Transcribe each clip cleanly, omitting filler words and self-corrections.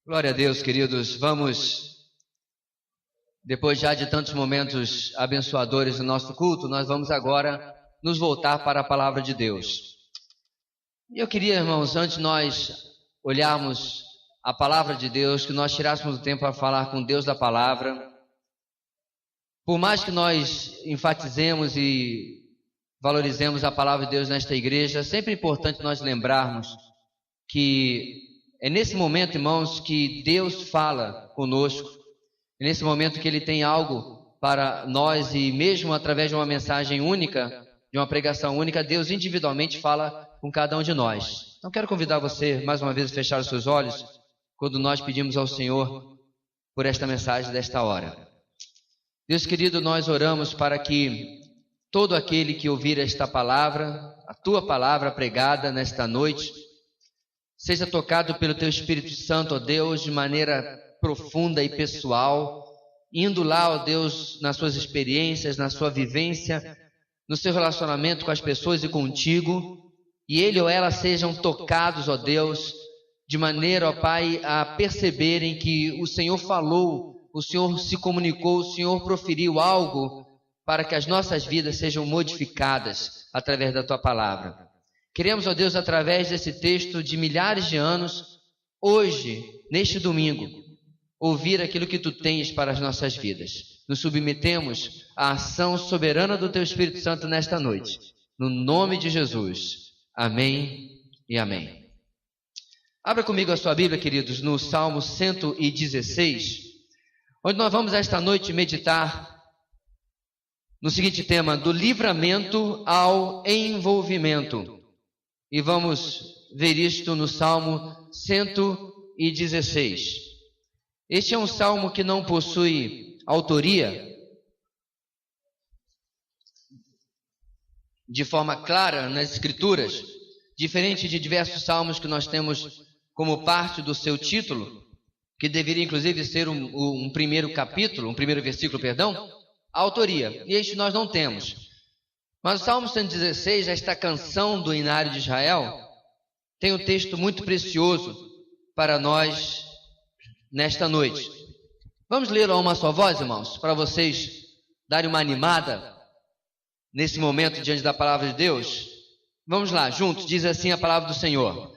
Glória a Deus, queridos. Vamos, depois já de tantos momentos abençoadores do nosso culto, nós vamos agora nos voltar para a palavra de Deus. E eu queria, irmãos, antes de nós olharmos a palavra de Deus, que nós tirássemos o tempo para falar com Deus da palavra. Por mais que nós enfatizemos e valorizemos a palavra de Deus nesta igreja, é sempre importante nós lembrarmos que é nesse momento, irmãos, que Deus fala conosco. É nesse momento que Ele tem algo para nós e mesmo através de uma mensagem única, de uma pregação única, Deus individualmente fala com cada um de nós. Então quero convidar você mais uma vez a fechar os seus olhos quando nós pedimos ao Senhor por esta mensagem desta hora. Deus querido, nós oramos para que todo aquele que ouvir esta palavra, a Tua palavra pregada nesta noite, seja tocado pelo Teu Espírito Santo, ó Deus, de maneira profunda e pessoal, indo lá, ó Deus, nas suas experiências, na sua vivência, no seu relacionamento com as pessoas e contigo, e ele ou ela sejam tocados, ó Deus, de maneira, ó Pai, a perceberem que o Senhor falou, o Senhor se comunicou, o Senhor proferiu algo para que as nossas vidas sejam modificadas através da Tua palavra. Queremos, ó Deus, através desse texto de milhares de anos, hoje, neste domingo, ouvir aquilo que Tu tens para as nossas vidas. Nos submetemos à ação soberana do Teu Espírito Santo nesta noite. No nome de Jesus. Amém e amém. Abra comigo a sua Bíblia, queridos, no Salmo 116, onde nós vamos esta noite meditar no seguinte tema: do livramento ao envolvimento. E vamos ver isto no Salmo 116. Este é um salmo que não possui autoria de forma clara nas Escrituras, diferente de diversos salmos que nós temos como parte do seu título, que deveria inclusive ser um primeiro capítulo, um primeiro versículo, perdão, a autoria. E este nós não temos. Mas o Salmo 116, esta canção do Inário de Israel, tem um texto muito precioso para nós nesta noite. Vamos ler a uma só voz, irmãos, para vocês darem uma animada nesse momento diante da palavra de Deus? Vamos lá, juntos, diz assim a palavra do Senhor: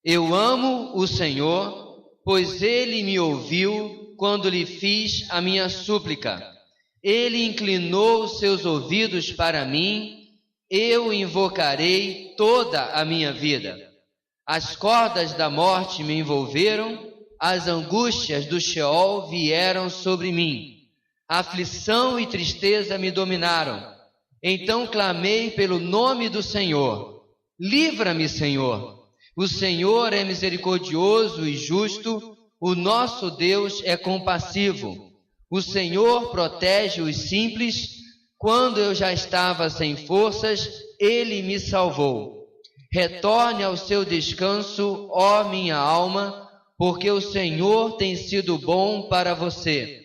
Eu amo o Senhor, pois Ele me ouviu quando lhe fiz a minha súplica. Ele inclinou os seus ouvidos para mim, eu invocarei toda a minha vida. As cordas da morte me envolveram, as angústias do Sheol vieram sobre mim. Aflição e tristeza me dominaram. Então clamei pelo nome do Senhor. Livra-me, Senhor. O Senhor é misericordioso e justo, o nosso Deus é compassivo. O Senhor protege os simples. Quando eu já estava sem forças, Ele me salvou. Retorne ao seu descanso, ó minha alma, porque o Senhor tem sido bom para você.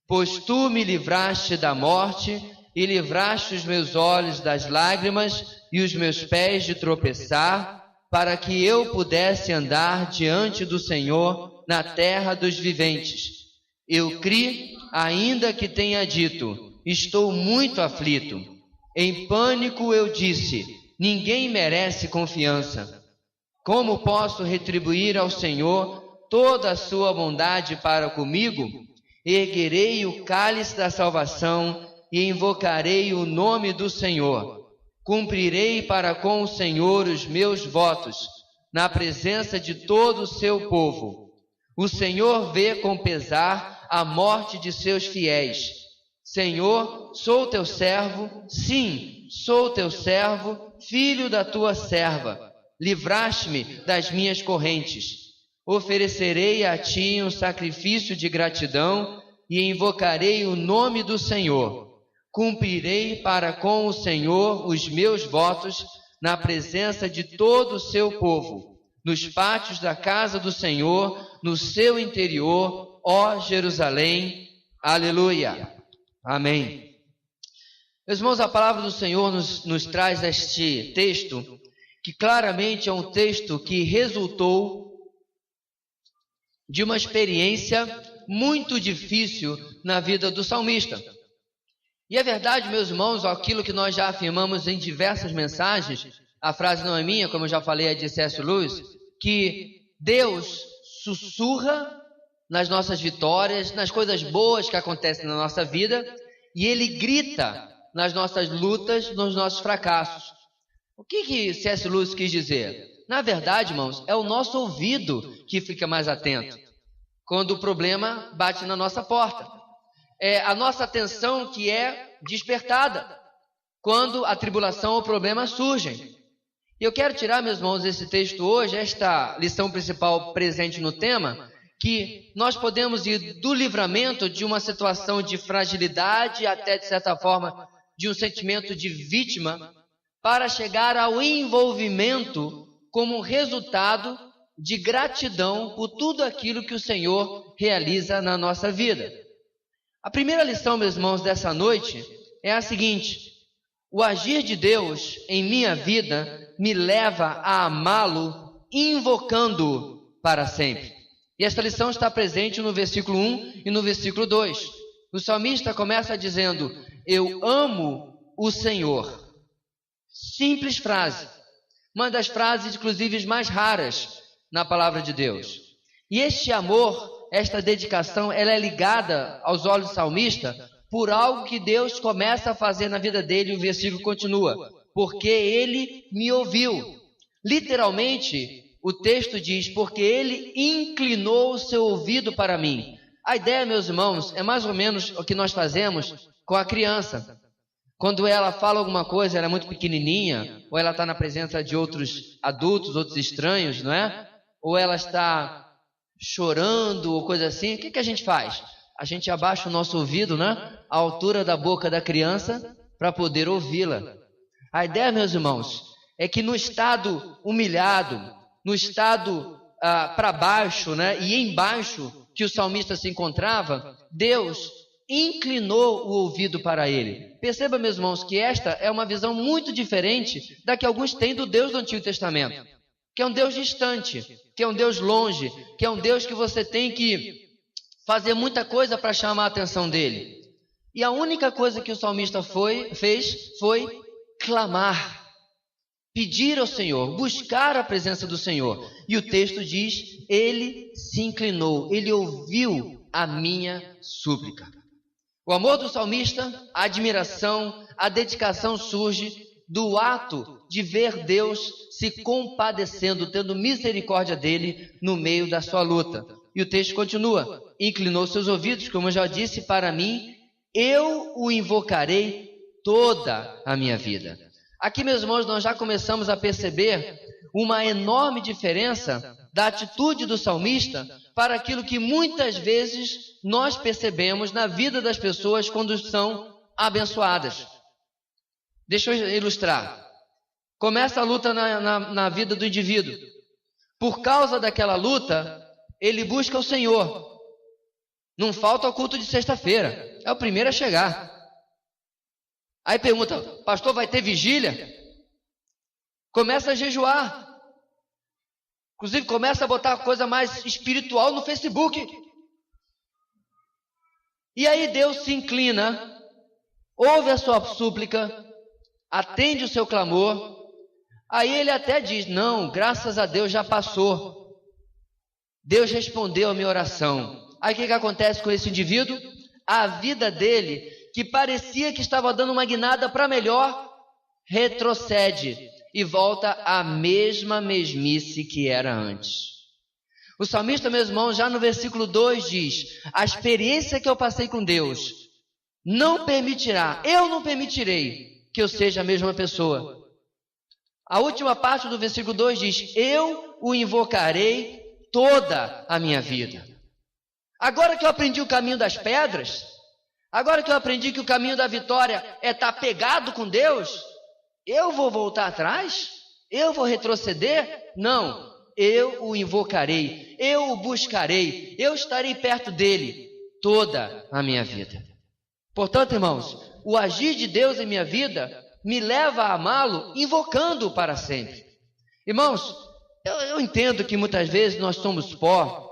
Pois Tu me livraste da morte e livraste os meus olhos das lágrimas e os meus pés de tropeçar, para que eu pudesse andar diante do Senhor na terra dos viventes. Eu criei, ainda que tenha dito, estou muito aflito. Em pânico eu disse, ninguém merece confiança. Como posso retribuir ao Senhor toda a sua bondade para comigo? Erguerei o cálice da salvação e invocarei o nome do Senhor. Cumprirei para com o Senhor os meus votos, na presença de todo o seu povo. O Senhor vê com pesar a morte de seus fiéis. Senhor, sou teu servo, sim, sou teu servo, filho da tua serva. Livraste-me das minhas correntes. Oferecerei a ti um sacrifício de gratidão e invocarei o nome do Senhor. Cumprirei para com o Senhor os meus votos na presença de todo o seu povo, nos pátios da casa do Senhor, no seu interior, ó Jerusalém. Aleluia. Amém. Meus irmãos, a palavra do Senhor nos traz este texto, que claramente é um texto que resultou de uma experiência muito difícil na vida do salmista. E é verdade, meus irmãos, aquilo que nós já afirmamos em diversas mensagens, a frase não é minha, como eu já falei, é de C.S. Lewis, que Deus sussurra nas nossas vitórias, nas coisas boas que acontecem na nossa vida, e Ele grita nas nossas lutas, nos nossos fracassos. O que C.S. Lewis quis dizer? Na verdade, irmãos, é o nosso ouvido que fica mais atento quando o problema bate na nossa porta. É a nossa atenção que é despertada quando a tribulação ou o problema surgem. E eu quero tirar, meus irmãos, esse texto hoje, esta lição principal presente no tema, que nós podemos ir do livramento de uma situação de fragilidade, até de certa forma, de um sentimento de vítima, para chegar ao envolvimento como resultado de gratidão por tudo aquilo que o Senhor realiza na nossa vida. A primeira lição, meus irmãos, dessa noite é a seguinte: o agir de Deus em minha vida me leva a amá-lo, invocando-o para sempre. E esta lição está presente no versículo 1 e no versículo 2. O salmista começa dizendo: eu amo o Senhor. Simples frase, uma das frases, inclusive, mais raras na palavra de Deus. E este amor, esta dedicação, ela é ligada aos olhos do salmista por algo que Deus começa a fazer na vida dele, e o versículo continua: porque ele me ouviu. Literalmente, o texto diz: porque ele inclinou o seu ouvido para mim. A ideia, meus irmãos, é mais ou menos o que nós fazemos com a criança. Quando ela fala alguma coisa, ela é muito pequenininha, ou ela está na presença de outros adultos, outros estranhos, não é? Ou ela está chorando, ou coisa assim, o que a gente faz? A gente abaixa o nosso ouvido, né? À altura da boca da criança, para poder ouvi-la. A ideia, meus irmãos, é que no estado humilhado, no estado para baixo, né? E embaixo que o salmista se encontrava, Deus inclinou o ouvido para ele. Perceba, meus irmãos, que esta é uma visão muito diferente da que alguns têm do Deus do Antigo Testamento, que é um Deus distante, que é um Deus longe, que é um Deus que você tem que fazer muita coisa para chamar a atenção dele. E a única coisa que o salmista fez foi clamar, pedir ao Senhor, buscar a presença do Senhor. E o texto diz: ele se inclinou, ele ouviu a minha súplica. O amor do salmista, a admiração, a dedicação surge do ato de ver Deus se compadecendo, tendo misericórdia dele no meio da sua luta. E o texto continua: inclinou seus ouvidos, como eu já disse, para mim, eu o invocarei toda a minha vida. Aqui, meus irmãos, nós já começamos a perceber uma enorme diferença da atitude do salmista para aquilo que muitas vezes nós percebemos na vida das pessoas quando são abençoadas. Deixa eu ilustrar. Começa a luta na vida do indivíduo. Por causa daquela luta, ele busca o Senhor. Não falta o culto de sexta-feira. É o primeiro a chegar. Aí pergunta: pastor, vai ter vigília? Começa a jejuar. Inclusive começa a botar coisa mais espiritual no Facebook. E aí Deus se inclina, ouve a sua súplica, atende o seu clamor. Aí ele até diz: não, graças a Deus já passou. Deus respondeu a minha oração. Aí o que acontece com esse indivíduo? A vida dele, que parecia que estava dando uma guinada para melhor, retrocede e volta à mesma mesmice que era antes. O salmista, meus irmãos, já no versículo 2 diz: a experiência que eu passei com Deus não permitirá, eu não permitirei que eu seja a mesma pessoa. A última parte do versículo 2 diz: eu o invocarei toda a minha vida. Agora que eu aprendi o caminho das pedras, agora que eu aprendi que o caminho da vitória é estar pegado com Deus, eu vou voltar atrás? Eu vou retroceder? Não, eu o invocarei, eu o buscarei, eu estarei perto dele toda a minha vida. Portanto, irmãos, o agir de Deus em minha vida me leva a amá-lo, invocando-o para sempre. Irmãos, eu entendo que muitas vezes nós somos pó,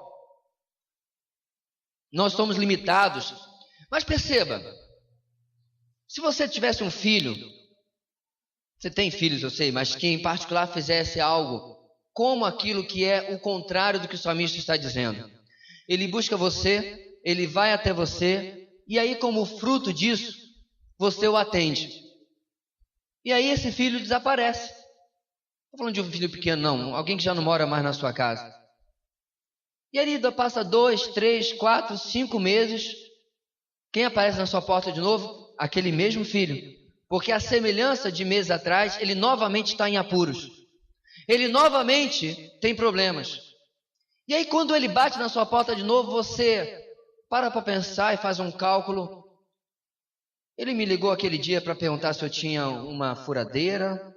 nós somos limitados. Mas perceba, se você tivesse um filho, você tem filhos, eu sei, mas que em particular fizesse algo como aquilo que é o contrário do que o salmista está dizendo. Ele busca você, ele vai até você, e aí como fruto disso, você o atende. E aí esse filho desaparece. Não estou falando de um filho pequeno, não, alguém que já não mora mais na sua casa. E aí passa 2, 3, 4, 5 meses, quem aparece na sua porta de novo? Aquele mesmo filho. Porque a semelhança de meses atrás, ele novamente está em apuros. Ele novamente tem problemas. E aí quando ele bate na sua porta de novo, você para pensar e faz um cálculo. Ele me ligou aquele dia para perguntar se eu tinha uma furadeira.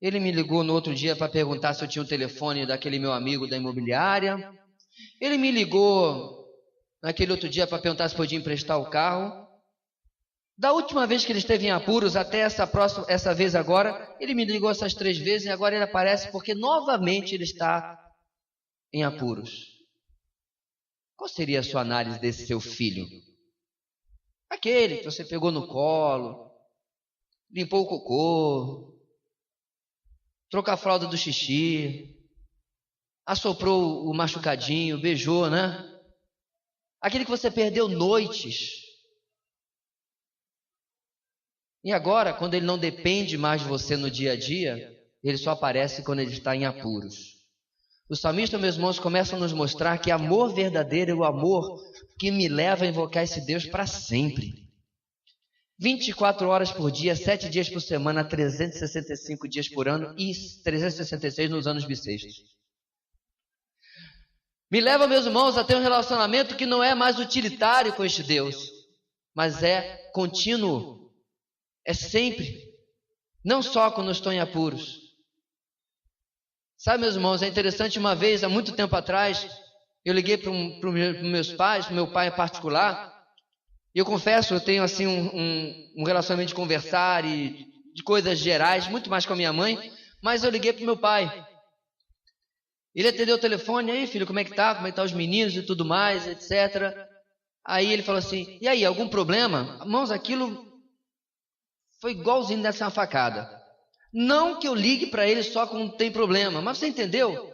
Ele me ligou no outro dia para perguntar se eu tinha o telefone daquele meu amigo da imobiliária. Ele me ligou naquele outro dia para perguntar se podia emprestar o carro. Da última vez que ele esteve em apuros, até essa vez agora, ele me ligou essas 3 vezes e agora ele aparece porque novamente ele está em apuros. Qual seria a sua análise desse seu filho? Aquele que você pegou no colo, limpou o cocô, trocou a fralda do xixi, assoprou o machucadinho, beijou, né? Aquele que você perdeu noites. E agora, quando ele não depende mais de você no dia a dia, ele só aparece quando ele está em apuros. O salmista, meus irmãos, começa a nos mostrar que amor verdadeiro é o amor que me leva a invocar esse Deus para sempre. 24 horas por dia, 7 dias por semana, 365 dias por ano e 366 nos anos bissextos. Me leva, meus irmãos, a ter um relacionamento que não é mais utilitário com este Deus, mas é contínuo. É sempre, não só quando eu estou em apuros. Sabe, meus irmãos, é interessante, uma vez, há muito tempo atrás, eu liguei para meus pais, para o meu pai em particular, e eu confesso, eu tenho assim um relacionamento de conversar e de coisas gerais, muito mais com a minha mãe, mas eu liguei para o meu pai. Ele atendeu o telefone, aí filho, como é que tá? Como é que tá os meninos e tudo mais, etc. Aí ele falou assim, e aí, algum problema? Irmãos, aquilo foi igualzinho dessa facada. Não que eu ligue para ele só quando tem problema, mas você entendeu?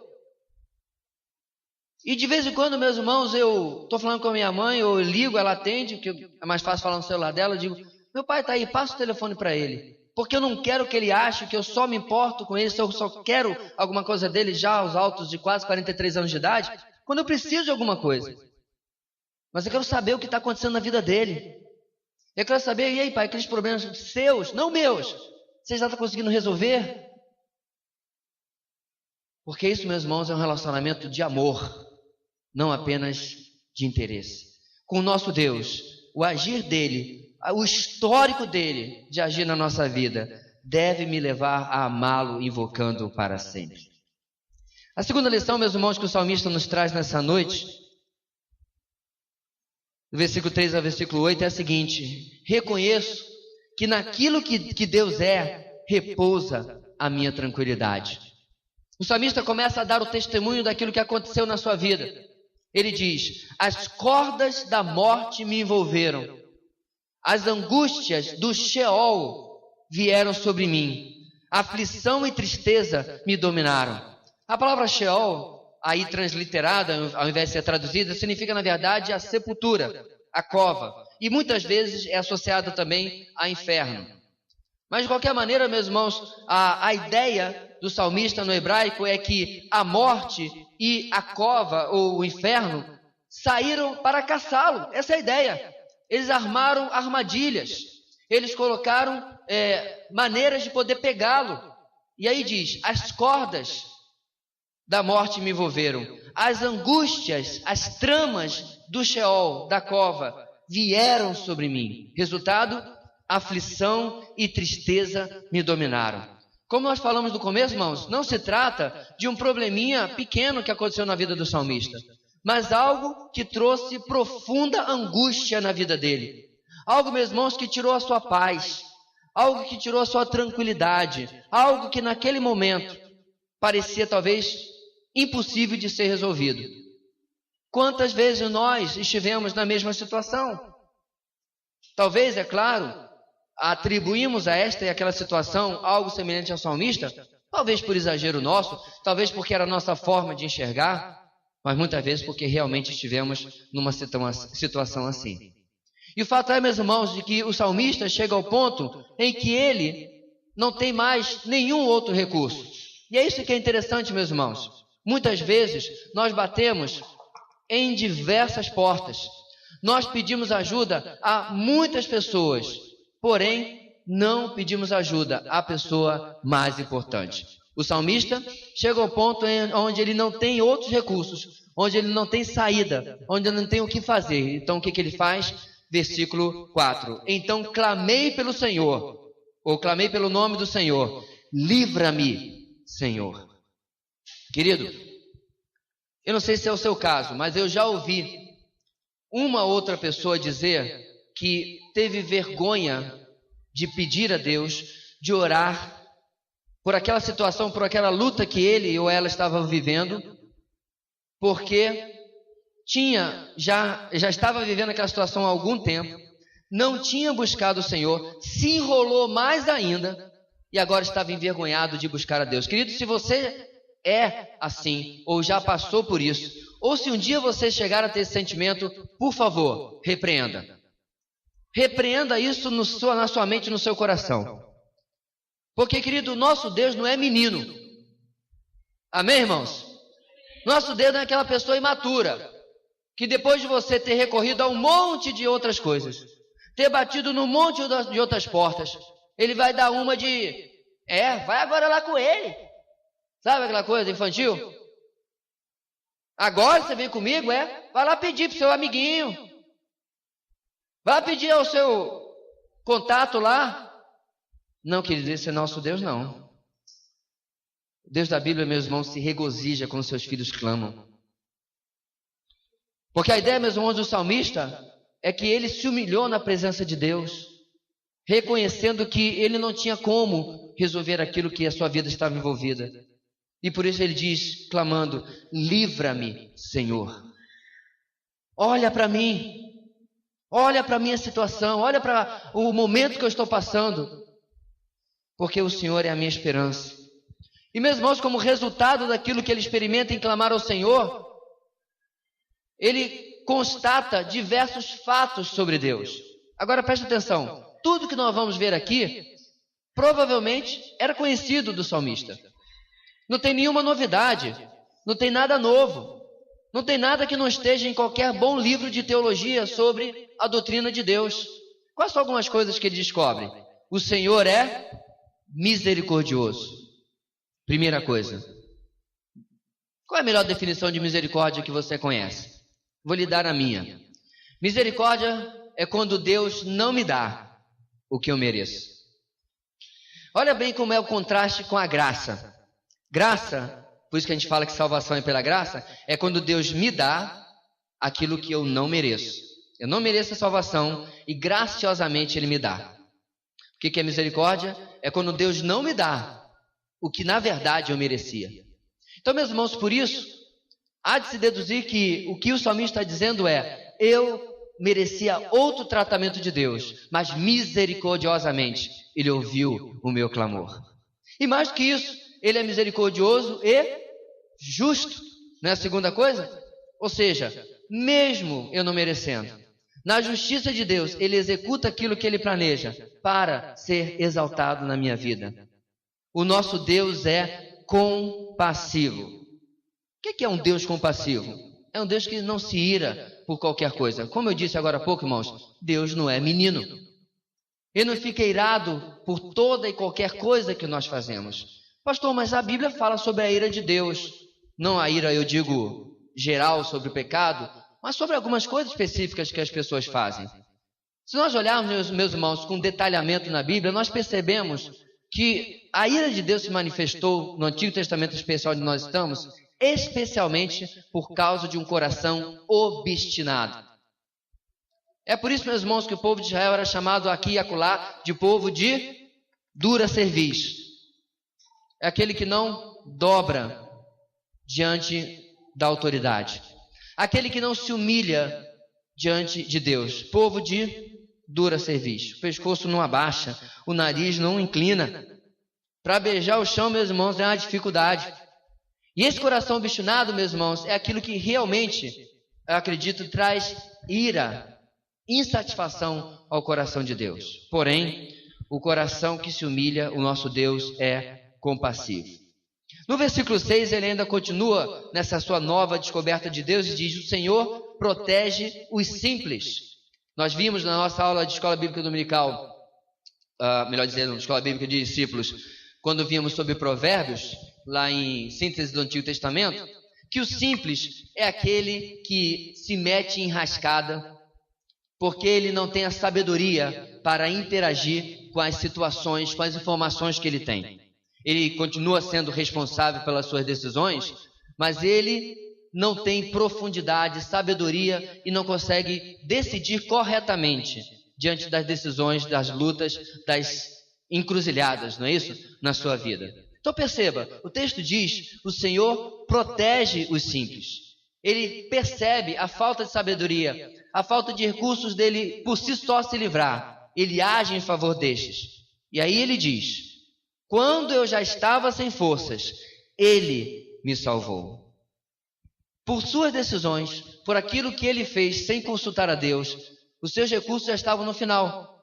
E de vez em quando, meus irmãos, eu estou falando com a minha mãe, eu ligo, ela atende, porque é mais fácil falar no celular dela, eu digo, meu pai está aí, passa o telefone para ele. Porque eu não quero que ele ache que eu só me importo com ele, se eu só quero alguma coisa dele já aos altos de quase 43 anos de idade, quando eu preciso de alguma coisa. Mas eu quero saber o que está acontecendo na vida dele. Eu quero saber, e aí pai, aqueles problemas seus, não meus, você já está conseguindo resolver? Porque isso, meus irmãos, é um relacionamento de amor, não apenas de interesse. Com o nosso Deus, o agir dele, o histórico dele de agir na nossa vida, deve me levar a amá-lo, invocando-o para sempre. A segunda lição, meus irmãos, que o salmista nos traz nessa noite, do versículo 3 ao versículo 8, é a seguinte: reconheço que naquilo que Deus é, repousa a minha tranquilidade. O salmista começa a dar o testemunho daquilo que aconteceu na sua vida. Ele diz, as cordas da morte me envolveram, as angústias do Sheol vieram sobre mim, aflição e tristeza me dominaram. A palavra Sheol, aí transliterada, ao invés de ser traduzida, significa na verdade a sepultura, a cova, e muitas vezes é associada também a inferno. Mas de qualquer maneira, meus irmãos, a ideia do salmista no hebraico é que a morte e a cova, ou o inferno, saíram para caçá-lo. Essa é a ideia. Eles armaram armadilhas, eles colocaram maneiras de poder pegá-lo. E aí diz, as cordas da morte me envolveram, as angústias, as tramas do Sheol, da cova, vieram sobre mim. Resultado, aflição e tristeza me dominaram. Como nós falamos no começo, irmãos, não se trata de um probleminha pequeno que aconteceu na vida do salmista, mas algo que trouxe profunda angústia na vida dele. Algo, meus irmãos, que tirou a sua paz, algo que tirou a sua tranquilidade, algo que naquele momento parecia talvez impossível de ser resolvido. Quantas vezes nós estivemos na mesma situação? Talvez, é claro, atribuímos a esta e aquela situação algo semelhante ao salmista, talvez por exagero nosso, talvez porque era a nossa forma de enxergar, mas muitas vezes porque realmente estivemos numa situação assim. E o fato é, meus irmãos, de que o salmista chega ao ponto em que ele não tem mais nenhum outro recurso. E é isso que é interessante, meus irmãos. Muitas vezes nós batemos em diversas portas. Nós pedimos ajuda a muitas pessoas, porém não pedimos ajuda à pessoa mais importante. O salmista chega ao ponto onde ele não tem outros recursos, onde ele não tem saída, onde ele não tem o que fazer. Então o que ele faz? Versículo 4. Então clamei pelo Senhor, ou clamei pelo nome do Senhor, livra-me, Senhor. Querido, eu não sei se é o seu caso, mas eu já ouvi uma outra pessoa dizer que teve vergonha de pedir a Deus, de orar por aquela situação, por aquela luta que ele ou ela estava vivendo, porque já estava vivendo aquela situação há algum tempo, não tinha buscado o Senhor, se enrolou mais ainda e agora estava envergonhado de buscar a Deus. Querido, se você é assim, ou já passou por isso, ou se um dia você chegar a ter esse sentimento, por favor, repreenda. Repreenda isso na sua mente, no seu coração. Porque, querido, nosso Deus não é menino. Amém, irmãos? Nosso Deus não é aquela pessoa imatura, que depois de você ter recorrido a um monte de outras coisas, ter batido num monte de outras portas, ele vai dar uma de, vai agora lá com ele. Sabe aquela coisa infantil? Agora você vem comigo, vai lá pedir pro seu amiguinho. Vai lá pedir ao seu contato lá. Não, querido, esse é nosso Deus, não. O Deus da Bíblia, meus irmãos, se regozija quando seus filhos clamam. Porque a ideia, meus irmãos, do salmista é que ele se humilhou na presença de Deus, reconhecendo que ele não tinha como resolver aquilo que a sua vida estava envolvida. E por isso ele diz, clamando, livra-me, Senhor. Olha para mim, olha para a minha situação, olha para o momento que eu estou passando, porque o Senhor é a minha esperança. E meus irmãos, como resultado daquilo que ele experimenta em clamar ao Senhor, ele constata diversos fatos sobre Deus. Agora preste atenção, tudo que nós vamos ver aqui, provavelmente era conhecido do salmista. Não tem nenhuma novidade, não tem nada novo, não tem nada que não esteja em qualquer bom livro de teologia sobre a doutrina de Deus. Quais são algumas coisas que ele descobre? O Senhor é misericordioso. Primeira coisa. Qual é a melhor definição de misericórdia que você conhece? Vou lhe dar a minha. Misericórdia é quando Deus não me dá o que eu mereço. Olha bem como é o contraste com a graça. Graça, por isso que a gente fala que salvação é pela graça, é quando Deus me dá aquilo que eu não mereço. Eu não mereço a salvação e graciosamente Ele me dá. O que é misericórdia? É quando Deus não me dá o que na verdade eu merecia. Então, meus irmãos, por isso, há de se deduzir que o que o salmista está dizendo é, eu merecia outro tratamento de Deus, mas misericordiosamente Ele ouviu o meu clamor. E mais do que isso, Ele é misericordioso e justo, não é a segunda coisa? Ou seja, mesmo eu não merecendo, na justiça de Deus, Ele executa aquilo que Ele planeja para ser exaltado na minha vida. O nosso Deus é compassivo. O que é um Deus compassivo? É um Deus que não se ira por qualquer coisa. Como eu disse agora há pouco, irmãos, Deus não é menino. Ele não fica irado por toda e qualquer coisa que nós fazemos. Pastor, mas a Bíblia fala sobre a ira de Deus. Não a ira, eu digo, geral sobre o pecado, mas sobre algumas coisas específicas que as pessoas fazem. Se nós olharmos, meus irmãos, com detalhamento na Bíblia, nós percebemos que a ira de Deus se manifestou no Antigo Testamento especial onde nós estamos, especialmente por causa de um coração obstinado. É por isso, meus irmãos, que o povo de Israel era chamado aqui e acolá de povo de dura cerviz. É aquele que não dobra diante da autoridade. aquele que não se humilha diante de Deus, povo de dura serviço, o pescoço não abaixa, o nariz não inclina. Para beijar o chão, meus irmãos, é uma dificuldade. E esse coração obstinado, meus irmãos, é aquilo que realmente, eu acredito, traz ira, insatisfação ao coração de Deus. Porém, o coração que se humilha, o nosso Deus é compassivo. No versículo 6, ele ainda continua nessa sua nova descoberta de Deus e diz: o Senhor protege os simples. Nós vimos na nossa aula de Escola Bíblica Dominical, melhor dizendo, Escola Bíblica de Discípulos, quando vimos sobre Provérbios, lá em síntese do Antigo Testamento, que o simples é aquele que se mete em enrascada, porque ele não tem a sabedoria para interagir com as situações, com as informações que ele tem. Ele continua sendo responsável pelas suas decisões, mas ele não tem profundidade, sabedoria e não consegue decidir corretamente diante das decisões, das lutas, das encruzilhadas, não é isso? Na sua vida. Então perceba, o texto diz: o Senhor protege os simples. Ele percebe a falta de sabedoria, a falta de recursos dele por si só se livrar. Ele age em favor destes. E aí ele diz: quando eu já estava sem forças, ele me salvou. Por suas decisões, por aquilo que ele fez sem consultar a Deus, os seus recursos já estavam no final.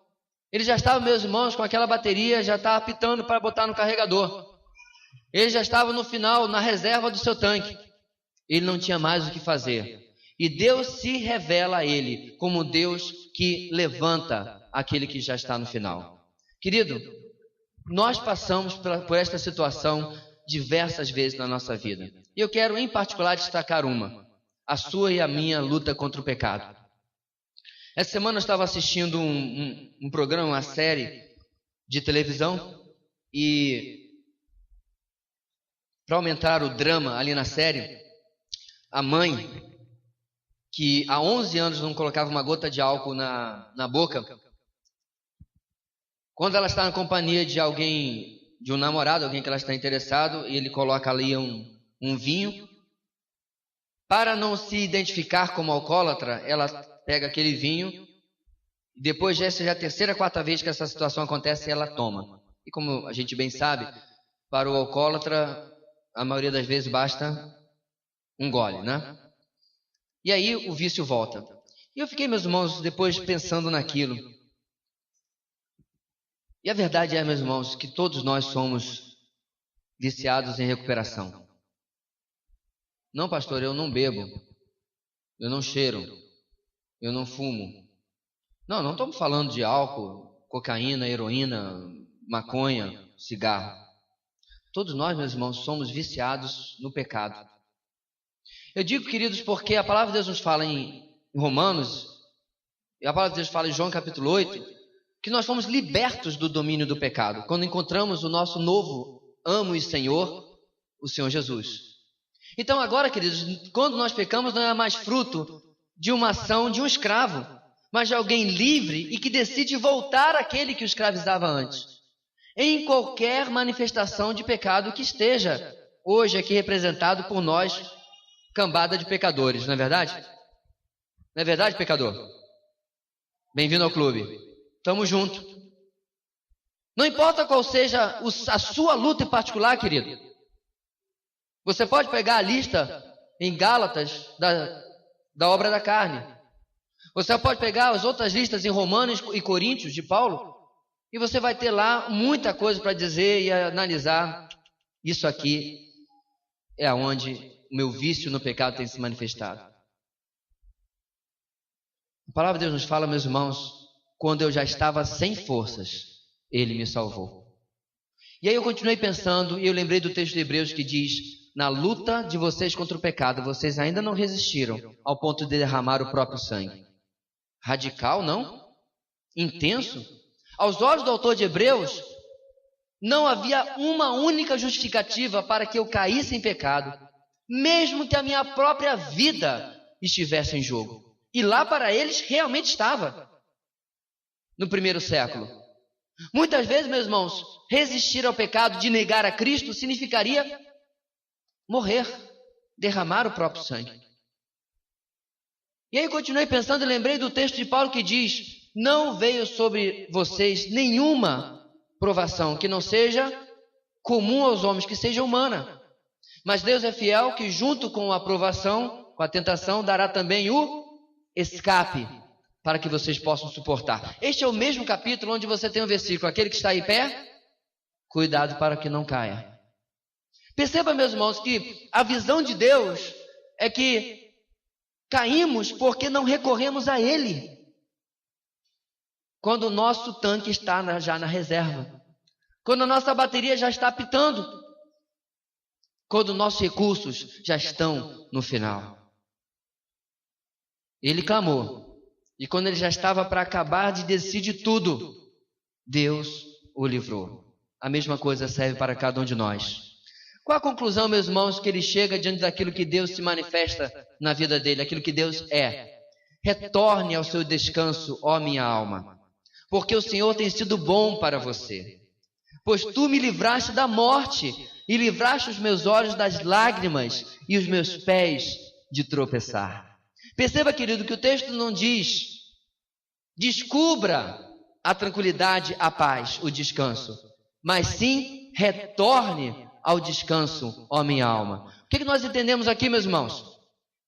Ele já estava, meus irmãos, com aquela bateria, já estava apitando para botar no carregador. Ele já estava no final, na reserva do seu tanque. Ele não tinha mais o que fazer. E Deus se revela a ele como Deus que levanta aquele que já está no final. Querido, nós passamos por esta situação diversas vezes na nossa vida. E eu quero, em particular, destacar uma: a sua e a minha luta contra o pecado. Essa semana eu estava assistindo um programa, uma série de televisão, e para aumentar o drama ali na série, a mãe, que há 11 anos não colocava uma gota de álcool na boca, quando ela está na companhia de alguém, de um namorado, alguém que ela está interessado, e ele coloca ali um vinho, para não se identificar como alcoólatra, ela pega aquele vinho, e depois dessa já é a terceira, quarta vez que essa situação acontece, ela toma. E como a gente bem sabe, para o alcoólatra, a maioria das vezes basta um gole, né? E aí o vício volta. E eu fiquei, meus irmãos, depois pensando naquilo. E a verdade é, meus irmãos, que todos nós somos viciados em recuperação. Não, pastor, eu não bebo, eu não cheiro, eu não fumo. Não estamos falando de álcool, cocaína, heroína, maconha, cigarro. Todos nós, meus irmãos, somos viciados no pecado. Eu digo, queridos, porque a palavra de Deus nos fala em Romanos, e a palavra de Deus fala em João capítulo 8, que nós fomos libertos do domínio do pecado, quando encontramos o nosso novo amo e Senhor, o Senhor Jesus. Então agora, queridos, quando nós pecamos, não é mais fruto de uma ação de um escravo, mas de alguém livre e que decide voltar àquele que o escravizava antes. Em qualquer manifestação de pecado que esteja hoje aqui representado por nós, cambada de pecadores, não é verdade? Não é verdade, pecador? Bem-vindo ao clube. Tamo junto. Não importa qual seja a sua luta em particular, querido. Você pode pegar a lista em Gálatas da obra da carne. Você pode pegar as outras listas em Romanos e Coríntios de Paulo, e você vai ter lá muita coisa para dizer e analisar. Isso aqui é onde o meu vício no pecado tem se manifestado. A palavra de Deus nos fala, meus irmãos, quando eu já estava sem forças, Ele me salvou. E aí eu continuei pensando e eu lembrei do texto de Hebreus que diz: na luta de vocês contra o pecado, vocês ainda não resistiram ao ponto de derramar o próprio sangue. Radical, não? Intenso? Aos olhos do autor de Hebreus, não havia uma única justificativa para que eu caísse em pecado, mesmo que a minha própria vida estivesse em jogo. E lá para eles realmente estava, no primeiro século. Muitas vezes, meus irmãos, resistir ao pecado de negar a Cristo significaria morrer, derramar o próprio sangue. E aí continuei pensando e lembrei do texto de Paulo que diz: não veio sobre vocês nenhuma provação que não seja comum aos homens, que seja humana. Mas Deus é fiel, que junto com a provação, com a tentação, dará também o escape, para que vocês possam suportar. Este é o mesmo capítulo onde você tem o versículo: aquele que está em pé, cuidado para que não caia. Perceba, meus irmãos, que a visão de Deus é que caímos porque não recorremos a Ele, quando o nosso tanque está já na reserva, quando a nossa bateria já está apitando, quando nossos recursos já estão no final. Ele clamou, e quando ele já estava para acabar de decidir tudo, Deus o livrou. A mesma coisa serve para cada um de nós. Qual a conclusão, meus irmãos, que ele chega diante daquilo que Deus se manifesta na vida dele, aquilo que Deus é? Retorne ao seu descanso, ó minha alma, porque o Senhor tem sido bom para você. Pois tu me livraste da morte e livraste os meus olhos das lágrimas e os meus pés de tropeçar. Perceba, querido, que o texto não diz: descubra a tranquilidade, a paz, o descanso, mas sim retorne ao descanso, ó minha alma. O que nós entendemos aqui, meus irmãos?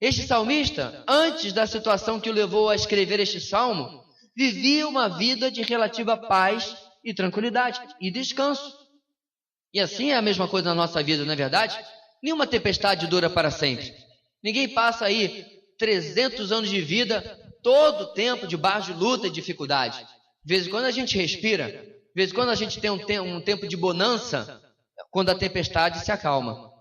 Este salmista, antes da situação que o levou a escrever este salmo, vivia uma vida de relativa paz e tranquilidade e descanso. E assim é a mesma coisa na nossa vida, não é verdade? Nenhuma tempestade dura para sempre. Ninguém passa aí 300 anos de vida, todo o tempo debaixo de luta e dificuldade. De vez em quando a gente respira, de vez em quando a gente tem um tempo de bonança, quando a tempestade se acalma.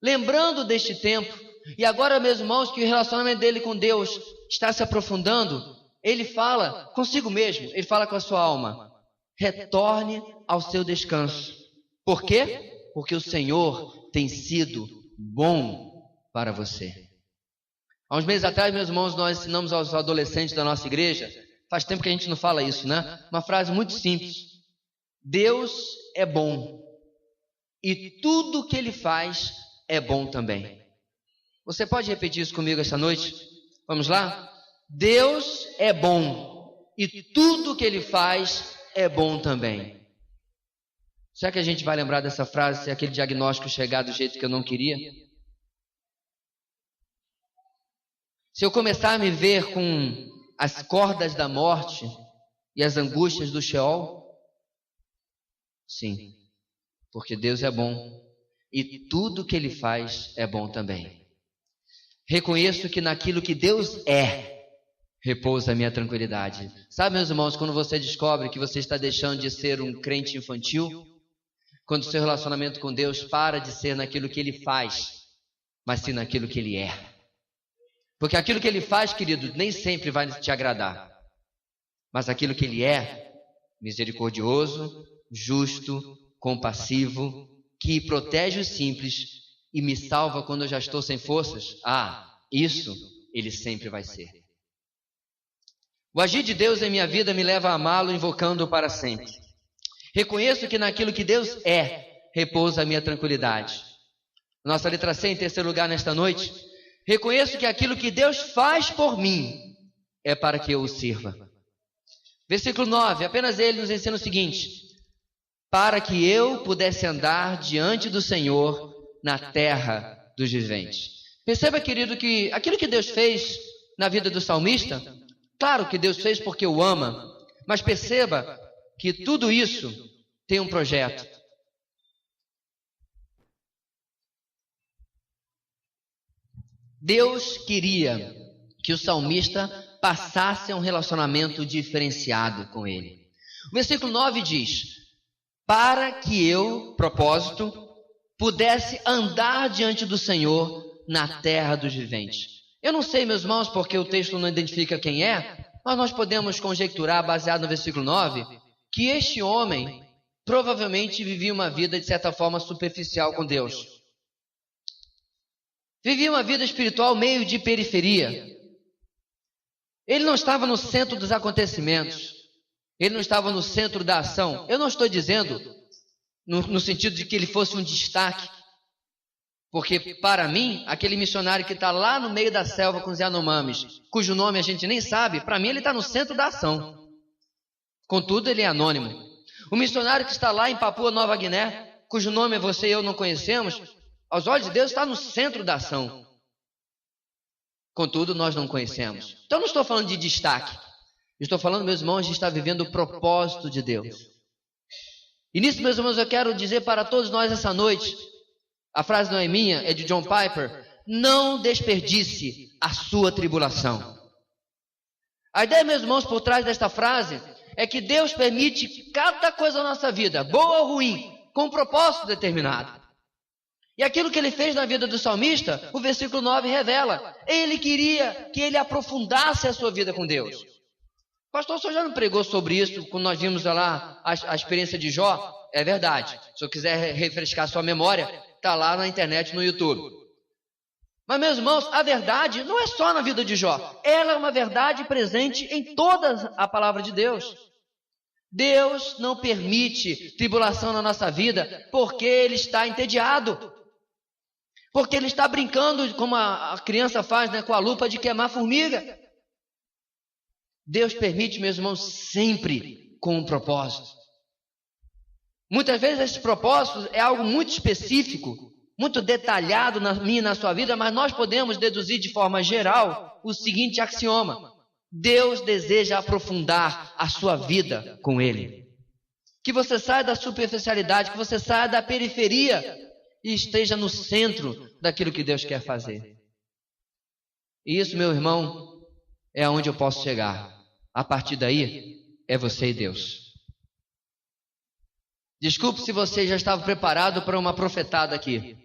Lembrando deste tempo, e agora, meus irmãos, que o relacionamento dele com Deus está se aprofundando, ele fala consigo mesmo, ele fala com a sua alma: retorne ao seu descanso. Por quê? Porque o Senhor tem sido bom para você. Há uns meses atrás, meus irmãos, nós ensinamos aos adolescentes da nossa igreja, faz tempo que a gente não fala isso, né? Uma frase muito simples: Deus é bom e tudo que Ele faz é bom também. Você pode repetir isso comigo esta noite? Vamos lá? Deus é bom e tudo que Ele faz é bom também. Será que a gente vai lembrar dessa frase se aquele diagnóstico chegar do jeito que eu não queria? Se eu começar a me ver com as cordas da morte e as angústias do Sheol? Sim, porque Deus é bom e tudo que Ele faz é bom também. Reconheço que naquilo que Deus é, repousa a minha tranquilidade. Sabe, meus irmãos, quando você descobre que você está deixando de ser um crente infantil, quando o seu relacionamento com Deus para de ser naquilo que Ele faz, mas sim naquilo que Ele é. Porque aquilo que Ele faz, querido, nem sempre vai te agradar. Mas aquilo que Ele é, misericordioso, justo, compassivo, que protege os simples e me salva quando eu já estou sem forças, isso Ele sempre vai ser. O agir de Deus em minha vida me leva a amá-lo, invocando-o para sempre. Reconheço que naquilo que Deus é, repousa a minha tranquilidade. Nossa letra C, em terceiro lugar nesta noite. Reconheço que aquilo que Deus faz por mim é para que eu o sirva. Versículo 9, apenas ele nos ensina o seguinte: para que eu pudesse andar diante do Senhor na terra dos viventes. Perceba, querido, que aquilo que Deus fez na vida do salmista, claro que Deus fez porque o ama, mas perceba que tudo isso tem um projeto. Deus queria que o salmista passasse a um relacionamento diferenciado com Ele. O versículo 9 diz: para que eu, propósito, pudesse andar diante do Senhor na terra dos viventes. Eu não sei, meus irmãos, porque o texto não identifica quem é, mas nós podemos conjecturar, baseado no versículo 9, que este homem provavelmente vivia uma vida, de certa forma, superficial com Deus. Vivia uma vida espiritual meio de periferia. Ele não estava no centro dos acontecimentos. Ele não estava no centro da ação. Eu não estou dizendo no sentido de que ele fosse um destaque. Porque, para mim, aquele missionário que está lá no meio da selva com os Yanomamis, cujo nome a gente nem sabe, para mim ele está no centro da ação. Contudo, ele é anônimo. O missionário que está lá em Papua Nova Guiné, cujo nome você e eu não conhecemos, aos olhos de Deus está no centro da ação. Contudo, nós não conhecemos. Então, não estou falando de destaque. Estou falando, meus irmãos, de estar vivendo o propósito de Deus. E nisso, meus irmãos, eu quero dizer para todos nós essa noite, a frase não é minha, é de John Piper: não desperdice a sua tribulação. A ideia, meus irmãos, por trás desta frase é que Deus permite cada coisa na nossa vida, boa ou ruim, com um propósito determinado. E aquilo que ele fez na vida do salmista, o versículo 9 revela. Ele queria que ele aprofundasse a sua vida com Deus. Pastor, o senhor já não pregou sobre isso quando nós vimos lá a experiência de Jó? É verdade. Se eu quiser refrescar sua memória, está lá na internet, no YouTube. Mas, meus irmãos, a verdade não é só na vida de Jó. Ela é uma verdade presente em toda a palavra de Deus. Deus não permite tribulação na nossa vida porque Ele está entediado. Porque Ele está brincando, como a criança faz, né, com a lupa de queimar formiga. Deus permite, meus irmãos, sempre com um propósito. Muitas vezes esse propósito é algo muito específico, muito detalhado na minha e na sua vida, mas nós podemos deduzir de forma geral o seguinte axioma: Deus deseja aprofundar a sua vida com Ele. Que você saia da superficialidade, que você saia da periferia e esteja no centro daquilo que Deus quer fazer. E isso, meu irmão, é aonde eu posso chegar. A partir daí, é você e Deus. Desculpe se você já estava preparado para uma profetada aqui.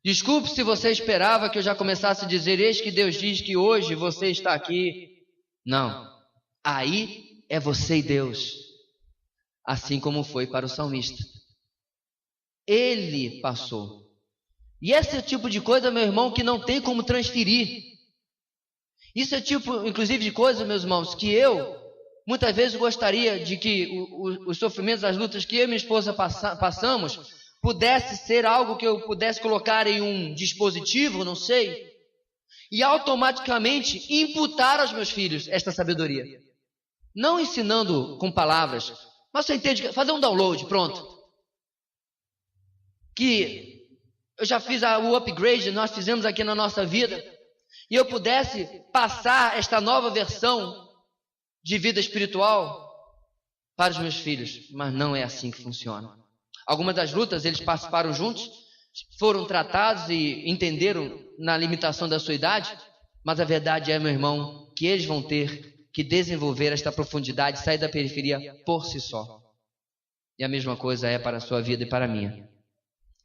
Desculpe se você esperava que eu já começasse a dizer: eis que Deus diz que hoje você está aqui. Não. Aí é você e Deus. Assim como foi para o salmista. Ele passou. E esse é o tipo de coisa, meu irmão, que não tem como transferir. Isso é tipo, inclusive, de coisa, meus irmãos, que eu muitas vezes gostaria de que os sofrimentos, as lutas que eu e minha esposa passamos, pudesse ser algo que eu pudesse colocar em um dispositivo, não sei, e automaticamente imputar aos meus filhos esta sabedoria. Não ensinando com palavras, mas você entende, fazer um download, pronto. Que eu já fiz o upgrade, nós fizemos aqui na nossa vida, e eu pudesse passar esta nova versão de vida espiritual para os meus filhos. Mas não é assim que funciona. Algumas das lutas eles participaram juntos, foram tratados e entenderam na limitação da sua idade, mas a verdade é, meu irmão, que eles vão ter que desenvolver esta profundidade, sair da periferia por si só. E a mesma coisa é para a sua vida e para a minha.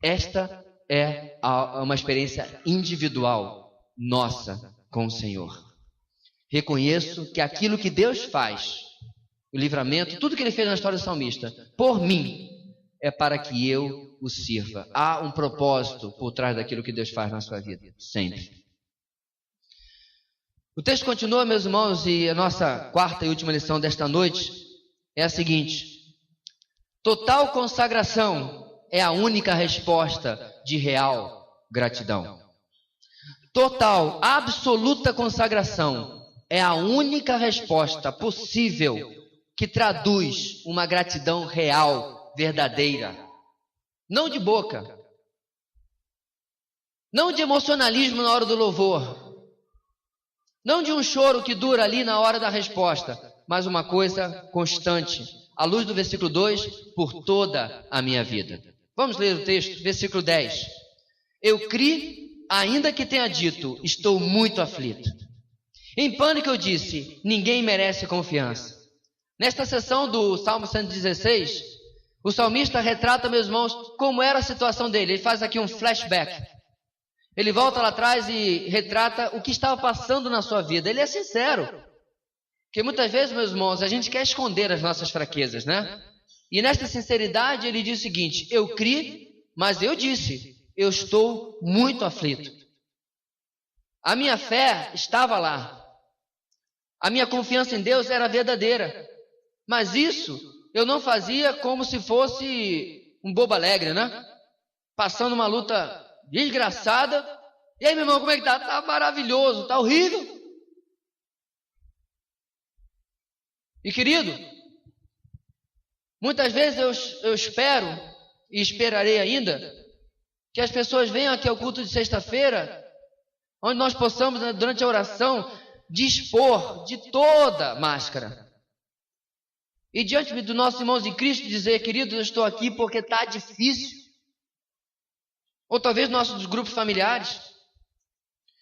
Esta é uma experiência individual nossa com o Senhor. Reconheço que aquilo que Deus faz, o livramento, tudo que Ele fez na história do salmista, por mim, é para que eu o sirva. Há um propósito por trás daquilo que Deus faz na sua vida, sempre. O texto continua, meus irmãos, e a nossa quarta e última lição desta noite é a seguinte: total consagração é a única resposta de real gratidão. Total, absoluta consagração é a única resposta possível que traduz uma gratidão real, verdadeira. Não de boca. Não de emocionalismo na hora do louvor. Não de um choro que dura ali na hora da resposta, mas uma coisa constante. À luz do versículo 2, por toda a minha vida. Vamos ler o texto, versículo 10. Eu criei, ainda que tenha dito, estou muito aflito. Em pânico eu disse, ninguém merece confiança. Nesta sessão do Salmo 116, o salmista retrata, meus irmãos, como era a situação dele. Ele faz aqui um flashback. Ele volta lá atrás e retrata o que estava passando na sua vida. Ele é sincero. Porque muitas vezes, meus irmãos, a gente quer esconder as nossas fraquezas, né? E nesta sinceridade ele diz o seguinte: eu criei, mas eu disse, eu estou muito aflito. A minha fé estava lá. A minha confiança em Deus era verdadeira. Mas isso eu não fazia como se fosse um bobo alegre, né? Passando uma luta desgraçada. E aí, meu irmão, como é que tá? Tá maravilhoso, tá horrível. E querido, muitas vezes eu espero e esperarei ainda que as pessoas venham aqui ao culto de sexta-feira, onde nós possamos, durante a oração, dispor de toda máscara. E diante dos nossos irmãos em Cristo dizer, queridos, eu estou aqui porque está difícil. Ou talvez nossos grupos familiares.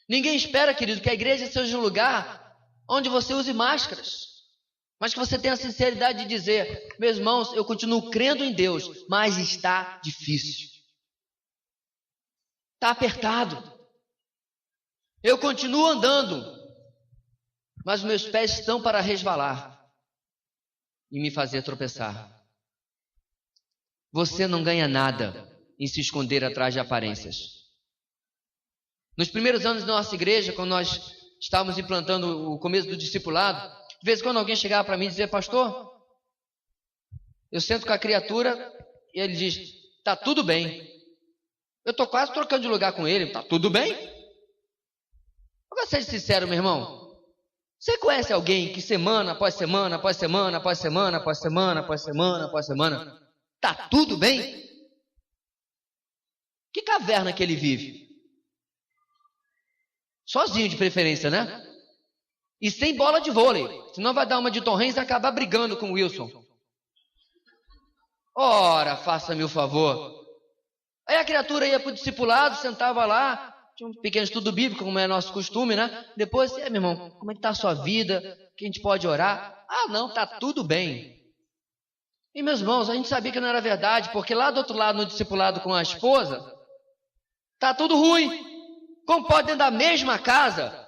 Ninguém espera, querido, que a igreja seja um lugar onde você use máscaras. Mas que você tenha a sinceridade de dizer, meus irmãos, eu continuo crendo em Deus, mas está difícil. Está apertado. Eu continuo andando, mas meus pés estão para resvalar e me fazer tropeçar. Você não ganha nada em se esconder atrás de aparências. Nos primeiros anos da nossa igreja, quando nós estávamos implantando o começo do discipulado, de vez em quando alguém chegava para mim e dizia, pastor, eu sento com a criatura e ele diz, está tudo bem. Eu estou quase trocando de lugar com ele, está tudo bem? Eu vou ser sincero, meu irmão. Você conhece alguém que semana após semana, após semana, após semana, após semana, após semana, após semana, está tudo bem? Que caverna que ele vive? Sozinho de preferência, né? E sem bola de vôlei. Senão vai dar uma de Tom Hanks e acabar brigando com o Wilson. Ora, faça-me o favor. Aí a criatura ia para o discipulado, sentava lá, tinha um pequeno estudo bíblico, como é nosso costume, né? Depois, meu irmão, como é que está a sua vida? Que a gente pode orar? Ah, não, está tudo bem. E meus irmãos, a gente sabia que não era verdade, porque lá do outro lado, no discipulado com a esposa, está tudo ruim. Como pode dentro da mesma casa,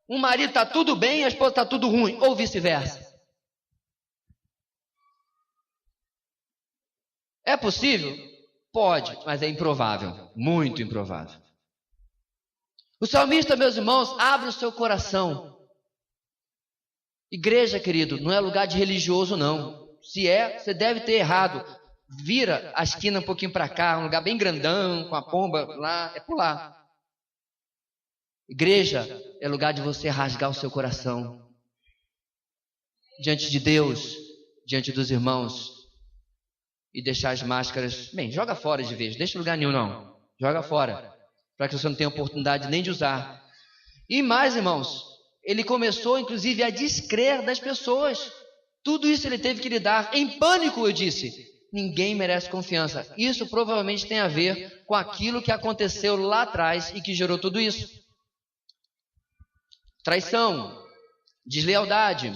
um marido está tudo bem e a esposa está tudo ruim, ou vice-versa? É possível? Pode, mas é improvável, muito improvável. O salmista, meus irmãos, abre o seu coração. Igreja, querido, não é lugar de religioso, não. Se é, você deve ter errado. Vira a esquina um pouquinho para cá, um lugar bem grandão, com a pomba lá, é por lá. Igreja é lugar de você rasgar o seu coração. Diante de Deus, diante dos irmãos. E deixar as máscaras... Bem, joga fora de vez, deixa lugar nenhum não. Joga fora. Para que você não tenha oportunidade nem de usar. E mais, irmãos, ele começou inclusive a descrer das pessoas. Tudo isso ele teve que lidar. Em pânico, eu disse. Ninguém merece confiança. Isso provavelmente tem a ver com aquilo que aconteceu lá atrás e que gerou tudo isso. Traição, deslealdade.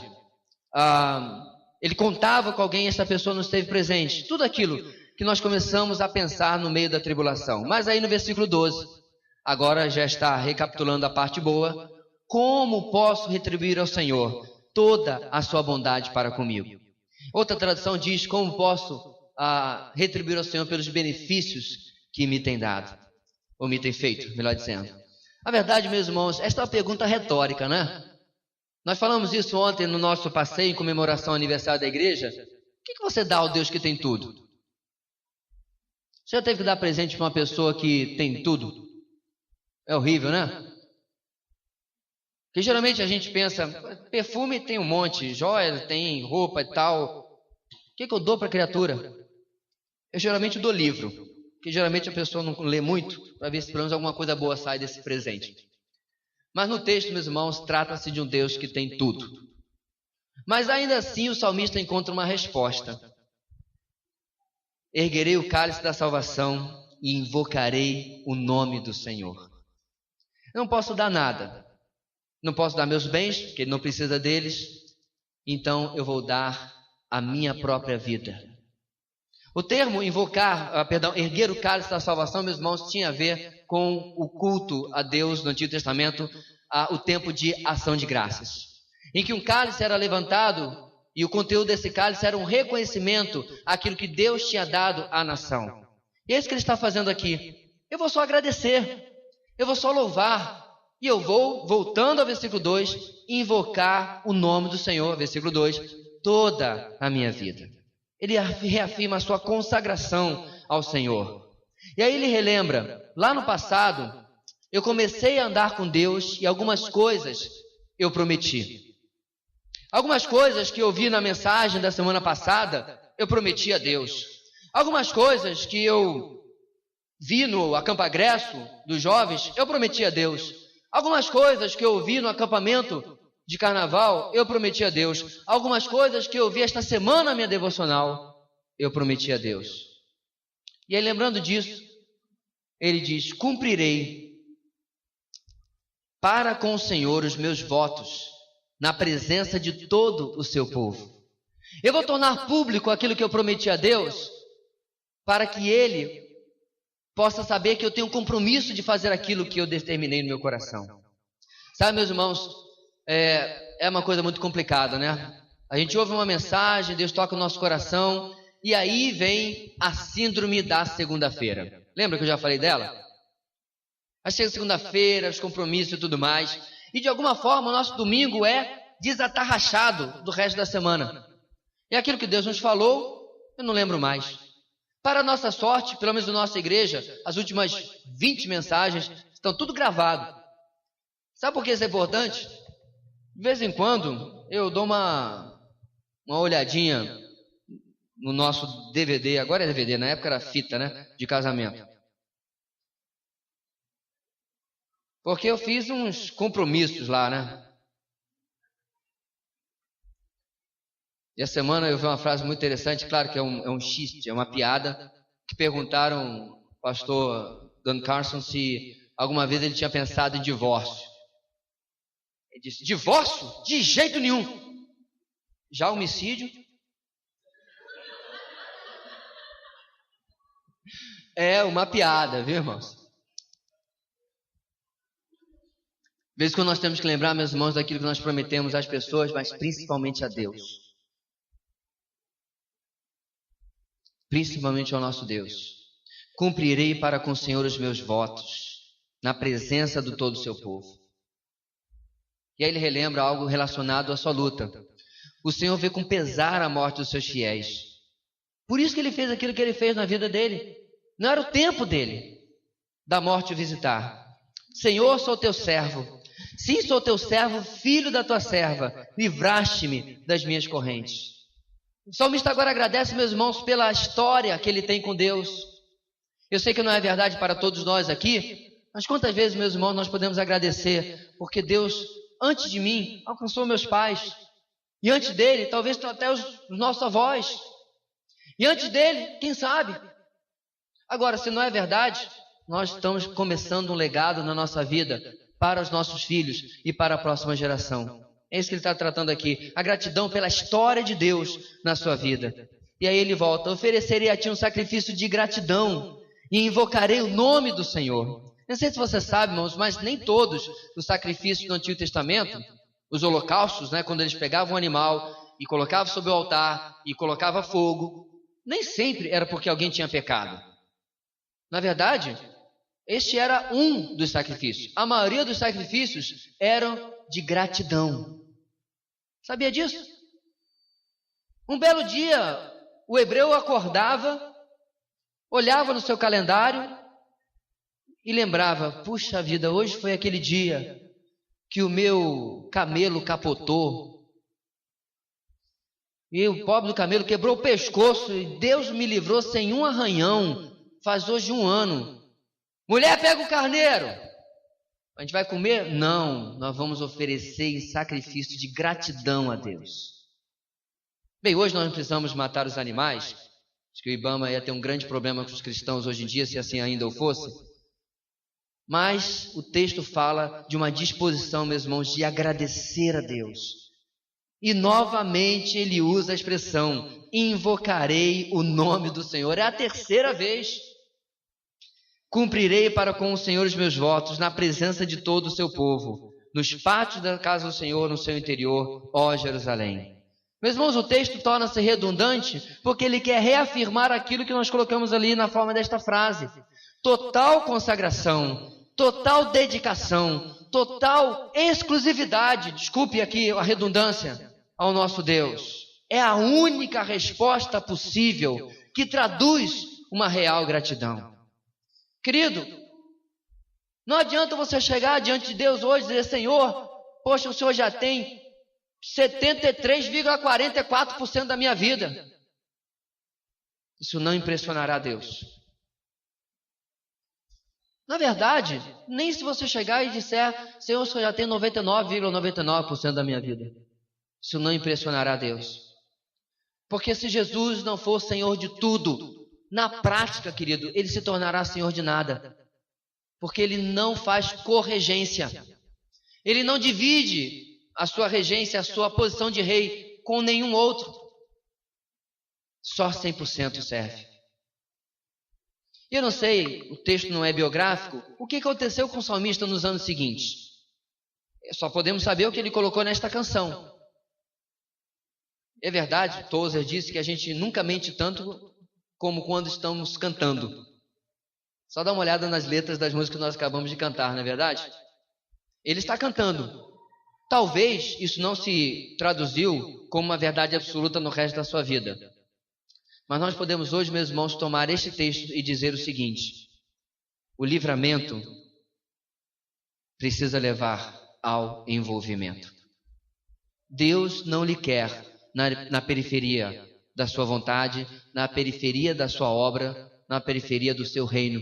Ele contava com alguém e essa pessoa não esteve presente. Tudo aquilo que nós começamos a pensar no meio da tribulação. Mas aí no versículo 12, agora já está recapitulando a parte boa. Como posso retribuir ao Senhor toda a sua bondade para comigo? Outra tradução diz, como posso retribuir ao Senhor pelos benefícios que me tem dado, ou me tem feito, melhor dizendo. A verdade, meus irmãos, esta é uma pergunta retórica, né? Nós falamos isso ontem no nosso passeio em comemoração ao aniversário da igreja. O que você dá ao Deus que tem tudo? Você já teve que dar presente para uma pessoa que tem tudo? É horrível, né? Porque geralmente a gente pensa, perfume tem um monte, joia tem, roupa e tal. O que eu dou para a criatura? Eu geralmente dou livro, porque geralmente a pessoa não lê muito, para ver se pelo menos alguma coisa boa sai desse presente. Mas no texto, meus irmãos, trata-se de um Deus que tem tudo. Mas ainda assim o salmista encontra uma resposta. Erguerei o cálice da salvação e invocarei o nome do Senhor. Eu não posso dar nada. Não posso dar meus bens, porque ele não precisa deles. Então eu vou dar a minha própria vida. O termo erguer o cálice da salvação, meus irmãos, tinha a ver com o culto a Deus no Antigo Testamento, o tempo de ação de graças, em que um cálice era levantado e o conteúdo desse cálice era um reconhecimento àquilo que Deus tinha dado à nação. E é isso que ele está fazendo aqui. Eu vou só agradecer, eu vou só louvar, e eu vou, voltando ao versículo 2, invocar o nome do Senhor, versículo 2, toda a minha vida. Ele reafirma a sua consagração ao Senhor. E aí ele relembra, lá no passado, eu comecei a andar com Deus e algumas coisas eu prometi. Algumas coisas que eu vi na mensagem da semana passada, eu prometi a Deus. Algumas coisas que eu vi no acampagresso dos jovens, eu prometi a Deus. Algumas coisas que eu vi no acampamento de carnaval, eu prometi a Deus. Algumas coisas que eu vi esta semana na minha devocional, eu prometi a Deus. E aí, lembrando disso, ele diz: cumprirei para com o Senhor os meus votos, na presença de todo o seu povo. Eu vou tornar público aquilo que eu prometi a Deus, para que Ele possa saber que eu tenho um compromisso de fazer aquilo que eu determinei no meu coração. Sabe, meus irmãos, é uma coisa muito complicada, né? A gente ouve uma mensagem, Deus toca o nosso coração, e aí vem a síndrome da segunda-feira. Lembra que eu já falei dela? Aí chega segunda-feira, os compromissos e tudo mais, e de alguma forma o nosso domingo é desatarrachado do resto da semana. E aquilo que Deus nos falou, eu não lembro mais. Para a nossa sorte, pelo menos na nossa igreja, as últimas 20 mensagens estão tudo gravado. Sabe por que isso é importante? De vez em quando eu dou uma olhadinha no nosso DVD, agora é DVD, na época era fita, né? De casamento. Porque eu fiz uns compromissos lá, né? E a semana eu vi uma frase muito interessante, claro que é um xiste, é uma piada, que perguntaram ao pastor Don Carson se alguma vez ele tinha pensado em divórcio. Ele disse: divórcio? De jeito nenhum. Já homicídio? É uma piada, viu, irmãos? De vez em quando nós temos que lembrar, meus irmãos, daquilo que nós prometemos às pessoas, mas principalmente a Deus. Principalmente ao nosso Deus. Cumprirei para com o Senhor os meus votos, na presença do todo o seu povo. E aí ele relembra algo relacionado à sua luta. O Senhor vê com pesar a morte dos seus fiéis. Por isso que ele fez aquilo que ele fez na vida dele. Não era o tempo dele, da morte o visitar. Senhor, sou teu servo. Sim, sou teu servo, filho da tua serva. Livraste-me das minhas correntes. O salmista agora agradece, meus irmãos, pela história que ele tem com Deus. Eu sei que não é verdade para todos nós aqui, mas quantas vezes, meus irmãos, nós podemos agradecer, porque Deus, antes de mim, alcançou meus pais, e antes dele, talvez até os nossos avós, e antes dele, quem sabe? Agora, se não é verdade, nós estamos começando um legado na nossa vida, para os nossos filhos e para a próxima geração. É isso que ele está tratando aqui, a gratidão pela história de Deus na sua vida. E aí ele volta: oferecerei a ti um sacrifício de gratidão e invocarei o nome do Senhor. Não sei se você sabe, irmãos, mas nem todos os sacrifícios do Antigo Testamento, os holocaustos, né, quando eles pegavam um animal e colocavam sobre o altar e colocavam fogo, nem sempre era porque alguém tinha pecado. Na verdade, este era um dos sacrifícios. A maioria dos sacrifícios eram de gratidão. Sabia disso? Um belo dia, o hebreu acordava, olhava no seu calendário e lembrava: puxa vida, hoje foi aquele dia que o meu camelo capotou. E o pobre do camelo quebrou o pescoço e Deus me livrou sem um arranhão. Faz hoje 1 ano. Mulher, pega o carneiro. A gente vai comer? Não, nós vamos oferecer em sacrifício de gratidão a Deus. Bem, hoje nós não precisamos matar os animais. Acho que o Ibama ia ter um grande problema com os cristãos hoje em dia, se assim ainda o fosse. Mas o texto fala de uma disposição, meus irmãos, de agradecer a Deus. E novamente ele usa a expressão: invocarei o nome do Senhor. É a terceira vez. Cumprirei para com o Senhor os meus votos na presença de todo o seu povo, nos pátios da casa do Senhor, no seu interior, ó Jerusalém. Meus irmãos, o texto torna-se redundante porque ele quer reafirmar aquilo que nós colocamos ali na forma desta frase: total consagração, total dedicação, total exclusividade, desculpe aqui a redundância, ao nosso Deus. É a única resposta possível que traduz uma real gratidão. Querido, não adianta você chegar diante de Deus hoje e dizer: Senhor, poxa, o Senhor já tem 73,44% da minha vida. Isso não impressionará Deus. Na verdade, nem se você chegar e disser: Senhor, o Senhor já tem 99,99% da minha vida. Isso não impressionará Deus. Porque se Jesus não for Senhor de tudo, na prática, querido, Ele se tornará Senhor de nada. Porque Ele não faz corregência. Ele não divide a sua regência, a sua posição de rei com nenhum outro. Só 100% serve. Eu não sei, o texto não é biográfico, o que aconteceu com o salmista nos anos seguintes. Só podemos saber o que ele colocou nesta canção. É verdade, Tozer disse que a gente nunca mente tanto como quando estamos cantando. Só dá uma olhada nas letras das músicas que nós acabamos de cantar, não é verdade? Ele está cantando. Talvez isso não se traduziu como uma verdade absoluta no resto da sua vida. Mas nós podemos hoje, meus irmãos, tomar este texto e dizer o seguinte: o livramento precisa levar ao envolvimento. Deus não lhe quer na periferia da sua vontade, na periferia da sua obra, na periferia do seu reino.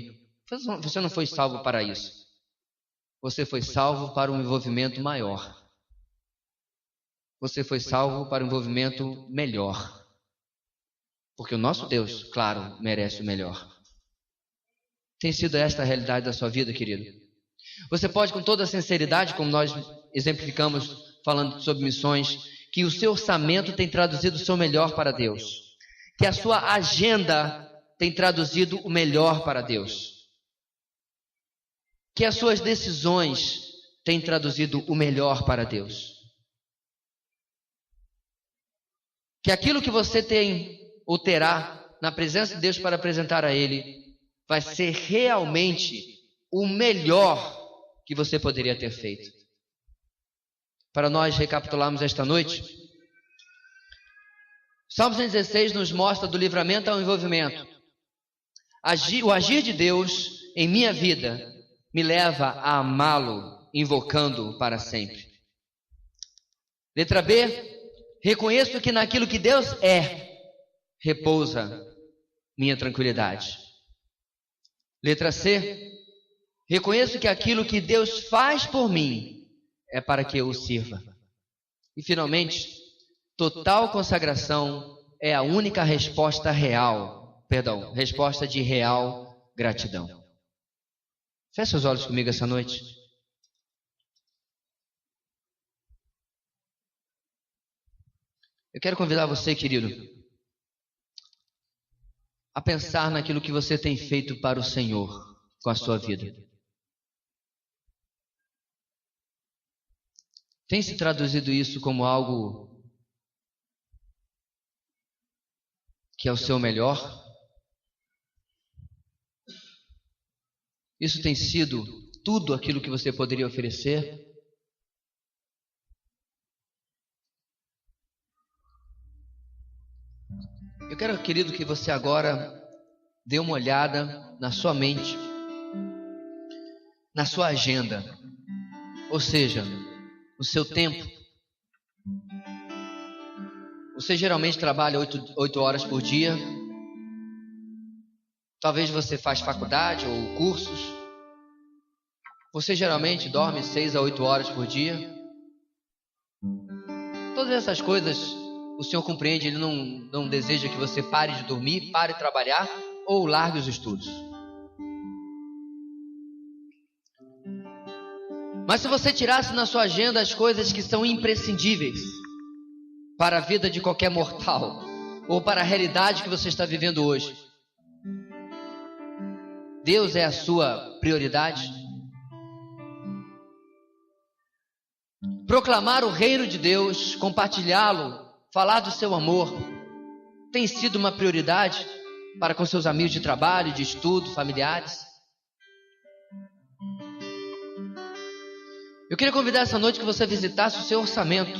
Você não foi salvo para isso. Você foi salvo para um envolvimento maior. Você foi salvo para um envolvimento melhor. Porque o nosso Deus, claro, merece o melhor. Tem sido esta a realidade da sua vida, querido? Você pode, com toda a sinceridade, como nós exemplificamos falando sobre missões, que o seu orçamento tem traduzido o seu melhor para Deus. Que a sua agenda tem traduzido o melhor para Deus. Que as suas decisões têm traduzido o melhor para Deus. Que aquilo que você tem ou terá na presença de Deus para apresentar a Ele vai ser realmente o melhor que você poderia ter feito. Para nós recapitularmos esta noite, Salmo 116 nos mostra do livramento ao envolvimento. O agir de Deus em minha vida me leva a amá-lo, invocando-o para sempre. Letra B, reconheço que naquilo que Deus é, repousa minha tranquilidade. Letra C, reconheço que aquilo que Deus faz por mim é para que eu o sirva. E finalmente, total consagração é a única resposta resposta de real gratidão. Feche os olhos comigo essa noite. Eu quero convidar você, querido, a pensar naquilo que você tem feito para o Senhor com a sua vida. Tem se traduzido isso como algo que é o seu melhor? Isso tem sido tudo aquilo que você poderia oferecer? Eu quero, querido, que você agora dê uma olhada na sua mente, na sua agenda, ou seja, no seu tempo. Você geralmente trabalha 8 horas por dia. Talvez você faça faculdade ou cursos. Você geralmente dorme 6 a 8 horas por dia. Todas essas coisas o Senhor compreende. Ele não deseja que você pare de dormir, pare de trabalhar ou largue os estudos. Mas se você tirasse na sua agenda as coisas que são imprescindíveis para a vida de qualquer mortal, ou para a realidade que você está vivendo hoje, Deus é a sua prioridade? Proclamar o reino de Deus, compartilhá-lo, falar do seu amor, tem sido uma prioridade para com seus amigos de trabalho, de estudo, familiares? Eu queria convidar essa noite que você visitasse o seu orçamento.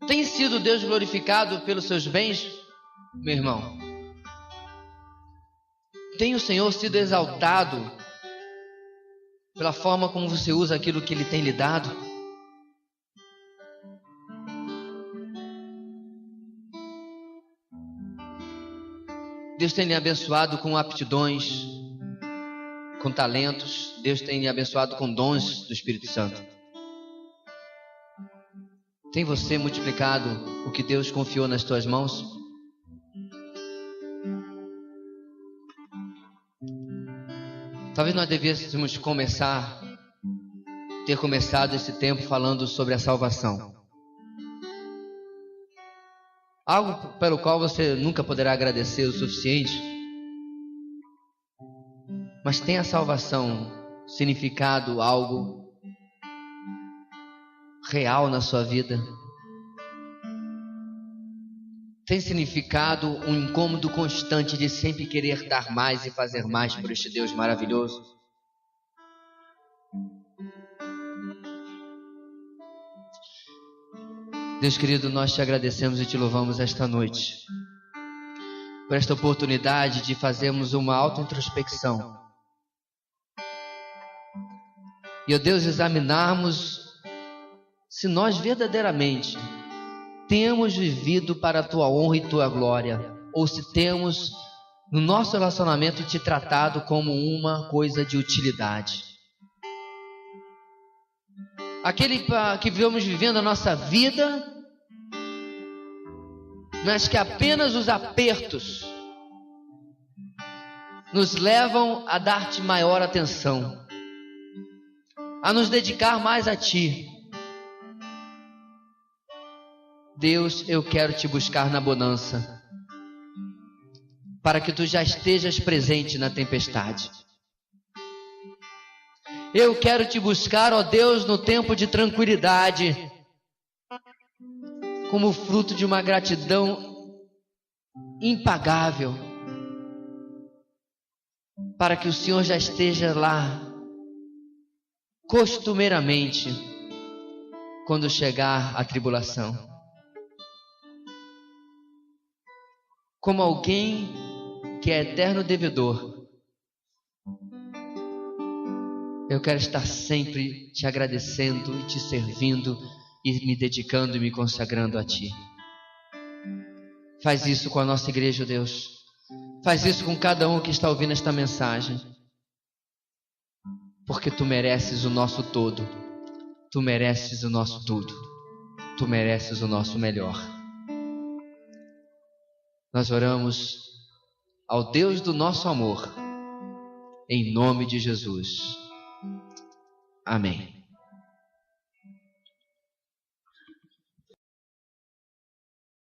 Tem sido Deus glorificado pelos seus bens, meu irmão? Tem o Senhor sido exaltado pela forma como você usa aquilo que Ele tem lhe dado? Deus tem lhe abençoado com aptidões, com talentos. Deus tem lhe abençoado com dons do Espírito Santo. Tem você multiplicado o que Deus confiou nas tuas mãos? Talvez nós devêssemos ter começado esse tempo falando sobre a salvação. Algo pelo qual você nunca poderá agradecer o suficiente. Mas tem a salvação significado algo real na sua vida? Tem significado um incômodo constante de sempre querer dar mais e fazer mais por este Deus maravilhoso? Deus querido, nós te agradecemos e te louvamos esta noite por esta oportunidade de fazermos uma auto-introspecção. E, ó Deus, examinarmos se nós verdadeiramente temos vivido para a tua honra e tua glória, ou se temos no nosso relacionamento te tratado como uma coisa de utilidade. Aquele que vivemos vivendo a nossa vida, mas que apenas os apertos nos levam a dar-te maior atenção, a nos dedicar mais a ti. Deus, eu quero te buscar na bonança, para que tu já estejas presente na tempestade. Eu quero te buscar, ó Deus, no tempo de tranquilidade, como fruto de uma gratidão impagável, para que o Senhor já esteja lá, costumeiramente, quando chegar a tribulação. Como alguém que é eterno devedor, eu quero estar sempre te agradecendo e te servindo e me dedicando e me consagrando a ti. Faz isso com a nossa igreja, Deus. Faz isso com cada um que está ouvindo esta mensagem. Porque tu mereces o nosso todo. Tu mereces o nosso tudo. Tu mereces o nosso melhor. Nós oramos ao Deus do nosso amor, em nome de Jesus. Amém.